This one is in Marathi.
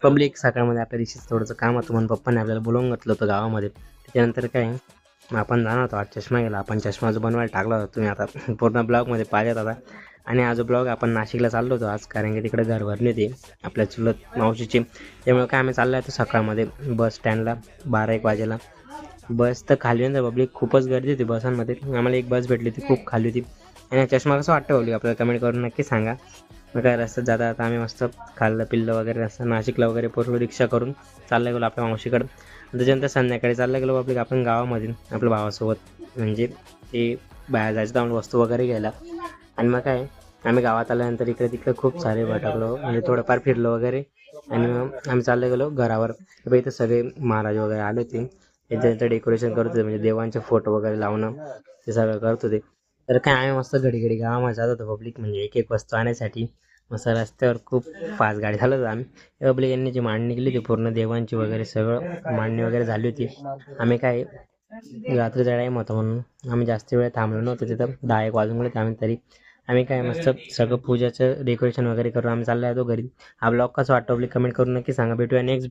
पब्लिक सकाळमध्ये आपल्या दिवशीच थोडंसं काम होतं म्हणून पप्पाने आपल्याला बोलवून घातलं होतं गावामध्ये. त्याच्यानंतर काय मग आपण जाणार होतो. आज चष्मा गेला. आपण चष्मा जो बनवायला टाकला होता तुम्ही आता पूर्ण ब्लॉगमध्ये पाहिलात आता. आणि हा जो ब्लॉग आपण नाशिकला चाललो होतो आज, कारण की तिकडे घर भरणी होती आपल्या चुलत मावशीची. त्यामुळे काय आम्ही चाललो होतो सकाळमध्ये बस स्टँडला 12-1 वाजेला. बस तर खाली होती पब्लिक, खूपच गर्दी होती बसांमध्ये. आम्हाला एक बस भेटली ती खूप खाली होती. आणि चष्मा कसं वाटतं पब्लिक आपल्याला कमेंट करून नक्की सांगा. मग काय रस्त्यात जाता जाता आम्ही मस्त खाल्लं पिल्लं वगैरे असं नाशिकला वगैरे पूर्ण रिक्षा करून चाललं गेलो आपल्या मावशीकडं. त्याच्यानंतर संध्याकाळी चाललं गेलो पब्लिक आपण गावामध्ये आपल्या भावासोबत, म्हणजे ते बाहेर जायचं तर वस्तू वगैरे घ्यायला. आणि मग काय आम्ही गावात आल्यानंतर इकडे तिकडे खूप सारे भटकलो, म्हणजे थोडंफार फिरलो वगैरे. आणि मग आम्ही चाललं गेलो घरावर. इथं सगळे महाराज वगैरे आले होते. त्यांचं डेकोरेशन करत होते, म्हणजे देवांचे फोटो वगैरे लावणं ते सगळं करत होते. तर काय आम्ही मस्त घडी घडी गावामध्ये जात होतो पब्लिक, म्हणजे एक एक वस्तू आणण्यासाठी. मस्त रस्त्यावर खूप फास्ट गाडी चालत होतो आम्ही. पब्लिक यांनी जी मांडणी केली होती पूर्ण देवांची वगैरे सगळं मांडणी वगैरे झाली होती. आम्ही काय रात्रीचा टाईम होता म्हणून आम्ही जास्त वेळ थांबलो नव्हतो तिथं. 10-1 वाजून गेले आम्ही तरी. आम्ही काय मस्त सगळं पूजाचं डेकोरेशन वगैरे करून आम्ही चाललो होतो घरी. हा ब्लॉग कसा वाटतो पब्लिक कमेंट करून नक्की सांगा. भेटूया नेक्स्ट